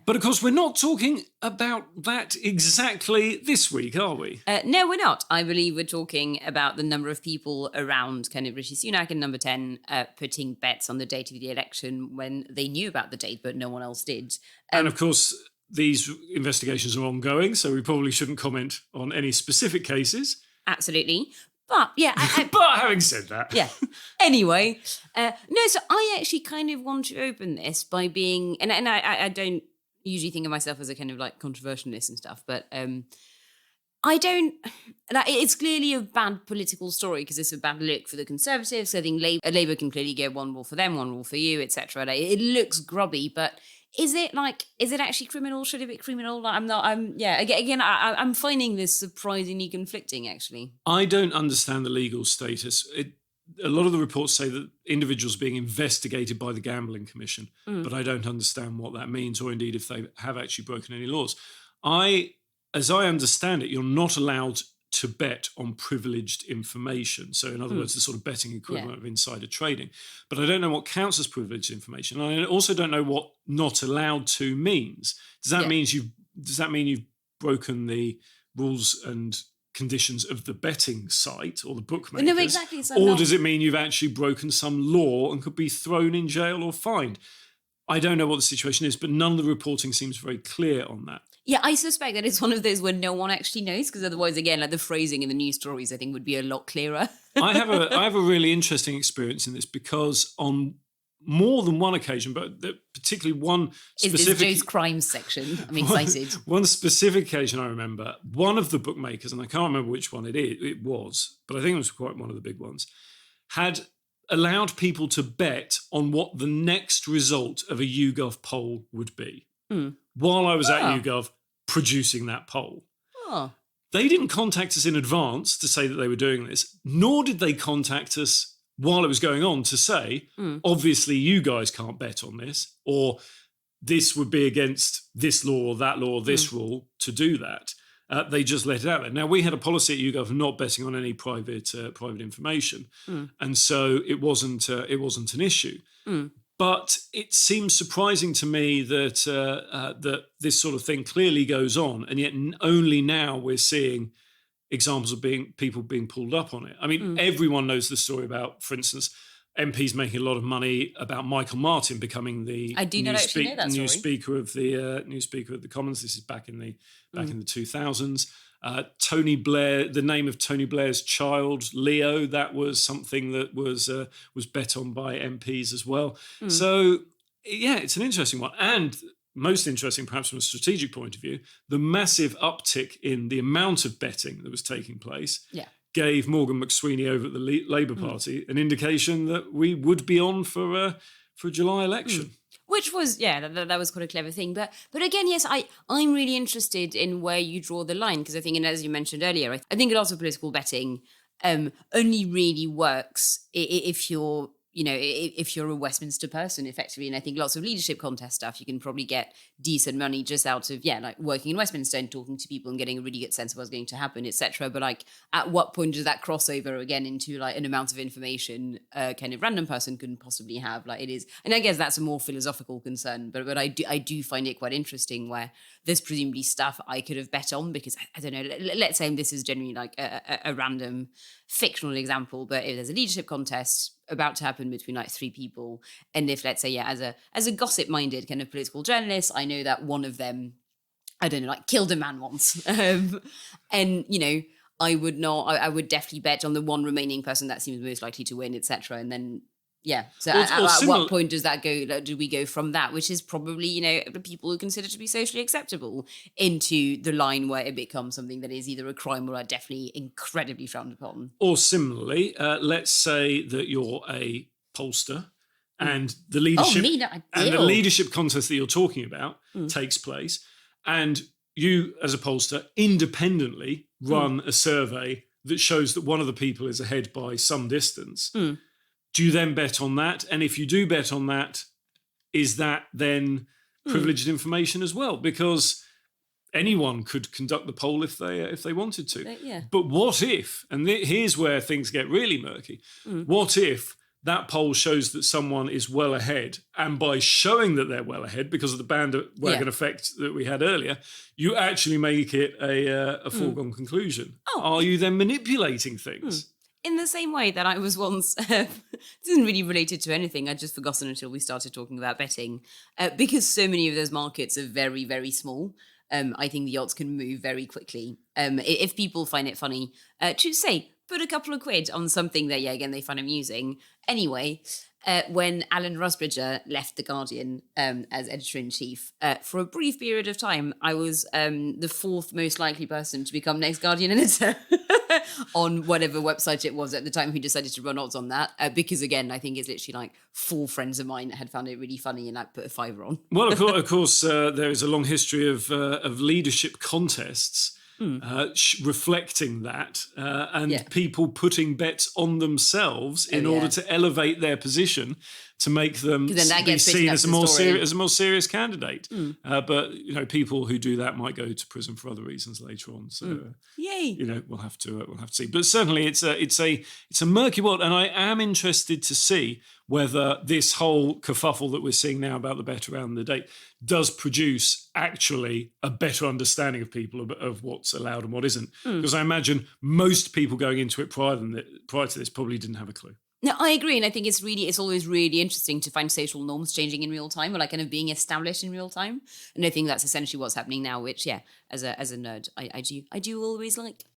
But of course, we're not talking about that exactly this week, are we? No, we're not. I believe we're talking about the number of people around kind of Rishi Sunak and number 10 putting bets on the date of the election when they knew about the date, but no one else did. And of course, these investigations are ongoing, so we probably shouldn't comment on any specific cases. Absolutely. But yeah, but having said that, yeah. Anyway, no. So I actually kind of want to open this by being, and I don't usually think of myself as a kind of like controversialist and stuff, but I don't. Like, it's clearly a bad political story because it's a bad look for the Conservatives. So I think Labour can clearly go one rule for them, one rule for you, etc. Like, it looks grubby, but. Is it actually criminal? Should it be criminal? I'm finding this surprisingly conflicting, actually. I don't understand the legal status. A lot of the reports say that individuals are being investigated by the Gambling Commission, but I don't understand what that means, or indeed if they have actually broken any laws. As I understand it, you're not allowed to bet on privileged information. So in other words, the sort of betting equivalent of insider trading. But I don't know what counts as privileged information. And I also don't know what not allowed to means. Does that mean you've broken the rules and conditions of the betting site or the bookmakers? No, exactly. Does it mean you've actually broken some law and could be thrown in jail or fined? I don't know what the situation is, but none of the reporting seems very clear on that. Yeah, I suspect that it's one of those where no one actually knows, because otherwise, again, like the phrasing in the news stories, I think would be a lot clearer. I have a really interesting experience in this because on more than one occasion, but particularly one specific... Is this Joe's crimes section? I'm excited. One specific occasion I remember, one of the bookmakers, and I can't remember which one it was, but I think it was quite one of the big ones, had allowed people to bet on what the next result of a YouGov poll would be. While I was at YouGov producing that poll. They didn't contact us in advance to say that they were doing this, nor did they contact us while it was going on to say, obviously you guys can't bet on this, or this would be against this law or that law or this rule to do that. They just let it out there. Now, we had a policy at YouGov of not betting on any private information, and so it wasn't an issue. But it seems surprising to me that that this sort of thing clearly goes on, and yet only now we're seeing examples of people being pulled up on it. I mean, everyone knows the story about, for instance, MPs making a lot of money about Michael Martin becoming the new Speaker of the Commons. This is back in the 2000s. Tony Blair, the name of Tony Blair's child, Leo, that was something that was bet on by MPs as well. So, yeah, it's an interesting one. And most interesting, perhaps from a strategic point of view, the massive uptick in the amount of betting that was taking place gave Morgan McSweeney over at the Labour Party an indication that we would be on for a July election. Which was, that was quite a clever thing. But again, yes, I'm really interested in where you draw the line, because I think, and as you mentioned earlier, I think a lot of political betting only really works if you're, if you're a Westminster person, effectively. And I think lots of leadership contest stuff, you can probably get decent money just out of, like working in Westminster and talking to people and getting a really good sense of what's going to happen, etc. But like, at what point does that crossover again into like an amount of information a kind of random person couldn't possibly have? Like it is, and I guess that's a more philosophical concern, but I do find it quite interesting where there's presumably stuff I could have bet on because, I don't know, let's say this is generally like a random fictional example, but if there's a leadership contest about to happen between like three people, and if, let's say, as a gossip-minded kind of political journalist, I know that one of them, I don't know, like killed a man once, and I would definitely bet on the one remaining person that seems most likely to win, etc. And then so at what point does that go? Do we go from that, which is probably the people who consider to be socially acceptable, into the line where it becomes something that is either a crime or definitely incredibly frowned upon? Or similarly, let's say that you're a pollster and the leadership contest that you're talking about takes place, and you, as a pollster, independently run a survey that shows that one of the people is ahead by some distance. Do you then bet on that? And if you do bet on that, is that then privileged information as well? Because anyone could conduct the poll if they wanted to. But what if, and here's where things get really murky, what if that poll shows that someone is well ahead. And by showing that they're well ahead because of the bandwagon effect that we had earlier, you actually make it a foregone conclusion. Oh. Are you then manipulating things? In the same way that I was once, this isn't really related to anything, I'd just forgotten until we started talking about betting, because so many of those markets are very, very small. I think the odds can move very quickly. If people find it funny to say, put a couple of quid on something that, again, they find amusing. Anyway, when Alan Rusbridger left The Guardian as editor-in-chief, for a brief period of time, I was the fourth most likely person to become next Guardian editor on whatever website it was at the time who decided to run odds on that. Because, again, I think it's literally like 4 friends of mine had found it really funny and I put a fiver on. Well, of course, there is a long history of leadership contests reflecting that and people putting bets on themselves in order to elevate their position to make them be seen as a more serious candidate. But people who do that might go to prison for other reasons later on. So yay! We'll have to see. But certainly, it's a murky world, and I am interested to see whether this whole kerfuffle that we're seeing now about the bet around the date does produce actually a better understanding of people of what's allowed and what isn't. Because I imagine most people going into it prior to this probably didn't have a clue. No, I agree. And I think it's always really interesting to find social norms changing in real time or like kind of being established in real time. And I think that's essentially what's happening now, which, as a nerd, I do always like.